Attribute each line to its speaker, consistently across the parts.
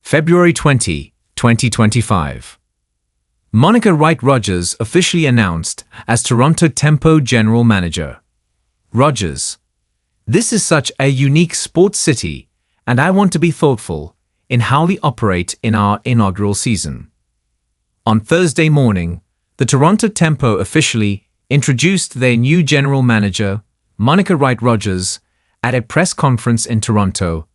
Speaker 1: February 20, 2025. Monica Wright Rogers officially announced as Toronto Tempo General Manager. Rogers: "This is such a unique sports city, and I want to be thoughtful in how we operate in our inaugural season." On Thursday morning, the Toronto Tempo officially introduced their new general manager, Monica Wright Rogers, at a press conference in Toronto,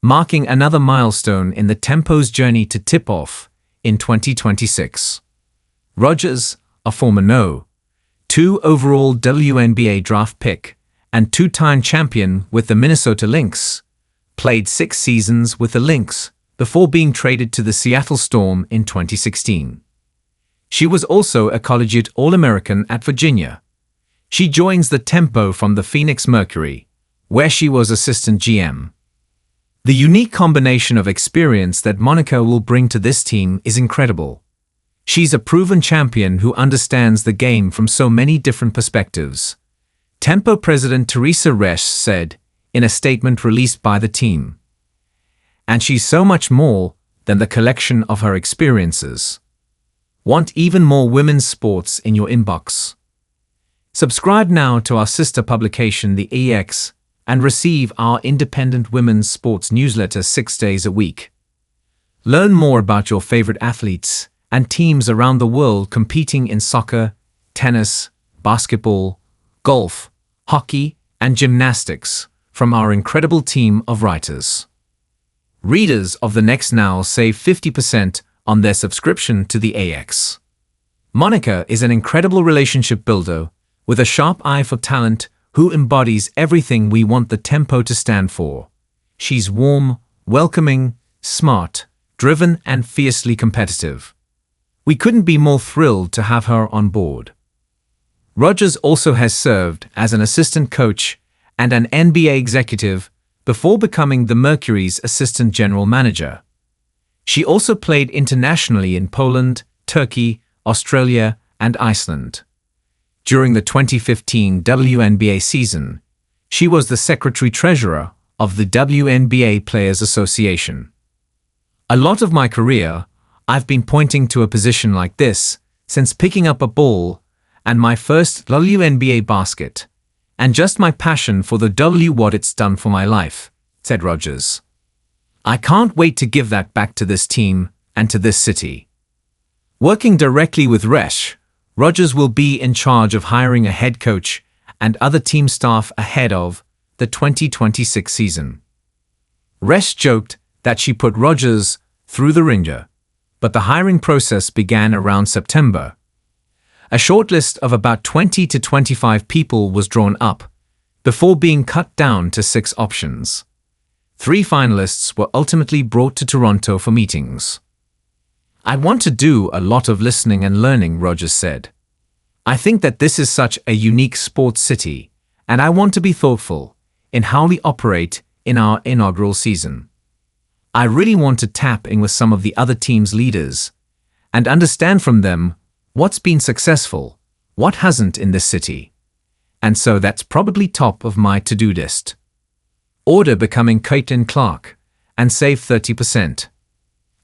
Speaker 1: marking another milestone in the Tempo's journey to tip off in 2026. Rogers, a former No. 2 overall WNBA Draft Pick and two-time champion with the Minnesota Lynx, played 6 seasons with the Lynx before being traded to the Seattle Storm in 2016. She was also a collegiate All-American at Virginia. She joins the Tempo from the Phoenix Mercury, where she was assistant GM. The unique combination of experience that Monica will bring to this team is incredible. She's a proven champion who understands the game from so many different perspectives, Tempo President Teresa Resch said in a statement released by the team. And she's so much more than the collection of her experiences. Want even more women's sports in your inbox? Subscribe now to our sister publication, The EX, and receive our independent women's sports newsletter 6 days a week. Learn more about your favorite athletes and teams around the world competing in soccer, tennis, basketball, golf, hockey, and gymnastics from our incredible team of writers. Readers of The Next now save 50% on their subscription to The AX. Monica is an incredible relationship builder with a sharp eye for talent who embodies everything we want the Tempo to stand for. She's warm, welcoming, smart, driven, and fiercely competitive. We couldn't be more thrilled to have her on board. Rogers also has served as an assistant coach and an NBA executive before becoming the Mercury's assistant general manager. She also played internationally in Poland, Turkey, Australia, and Iceland. During the 2015 WNBA season, she was the secretary-treasurer of the WNBA Players Association. "A lot of my career, I've been pointing to a position like this since picking up a ball and my first WNBA basket, and just my passion for the what it's done for my life," said Rogers. "I can't wait to give that back to this team and to this city." Working directly with Resch, Rogers will be in charge of hiring a head coach and other team staff ahead of the 2026 season. Resch joked that she put Rogers through the ringer, but the hiring process began around September. A shortlist of about 20 to 25 people was drawn up before being cut down to 6 options. 3 finalists were ultimately brought to Toronto for meetings. "I want to do a lot of listening and learning," Rogers said. "I think that this is such a unique sports city, and I want to be thoughtful in how we operate in our inaugural season. I really want to tap in with some of the other team's leaders and understand from them what's been successful, what hasn't in this city. And so that's probably top of my to-do list. Order becoming Caitlin Clark and save 30%.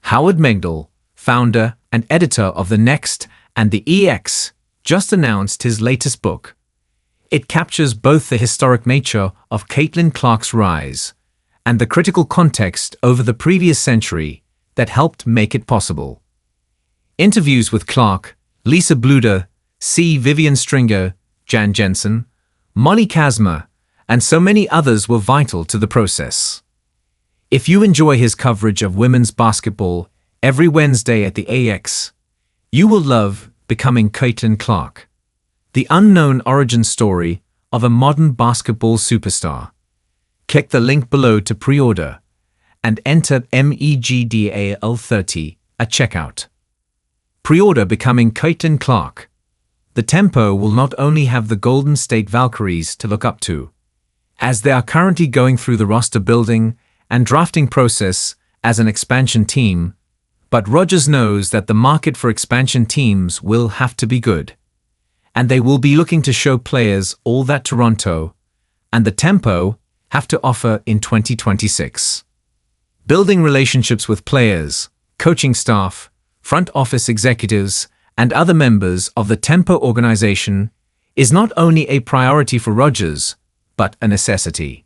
Speaker 1: Howard Megdal, founder and editor of The Next and The EX, just announced his latest book. It captures both the historic nature of Caitlin Clark's rise and the critical context over the previous century that helped make it possible. Interviews with Clark, Lisa Bluder, C. Vivian Stringer, Jan Jensen, Molly Kazma, and so many others were vital to the process. If you enjoy his coverage of women's basketball every Wednesday at the AX, you will love Becoming Caitlin Clark, the unknown origin story of a modern basketball superstar. Click the link below to pre-order and enter MEGDAL30 at checkout. Pre-order Becoming Caitlin Clark. The Tempo will not only have the Golden State Valkyries to look up to, as they are currently going through the roster building and drafting process as an expansion team, but Rogers knows that the market for expansion teams will have to be good, and they will be looking to show players all that Toronto and the Tempo have to offer in 2026. Building relationships with players, coaching staff, front office executives, and other members of the Tempo organization is not only a priority for Rogers, but a necessity.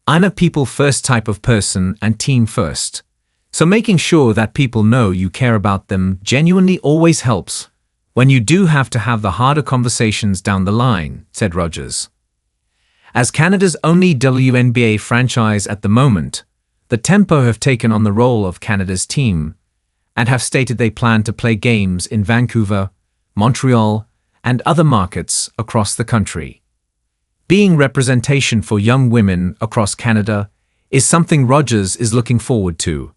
Speaker 1: I'm a people-first type of person and team first, so making sure that people know you care about them genuinely always helps when you do have to have the harder conversations down the line, said Rogers. As Canada's only WNBA franchise at the moment, the Tempo have taken on the role of Canada's team and have stated they plan to play games in Vancouver, Montreal, and other markets across the country. Being representation for young women across Canada is something Rogers is looking forward to,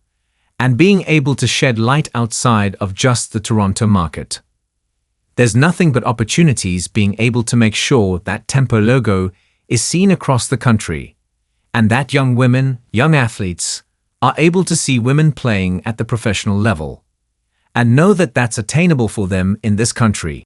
Speaker 1: and being able to shed light outside of just the Toronto market. There's nothing but opportunities being able to make sure that Tempo logo is seen across the country, and that young women, young athletes, are able to see women playing at the professional level, and know that that's attainable for them in this country.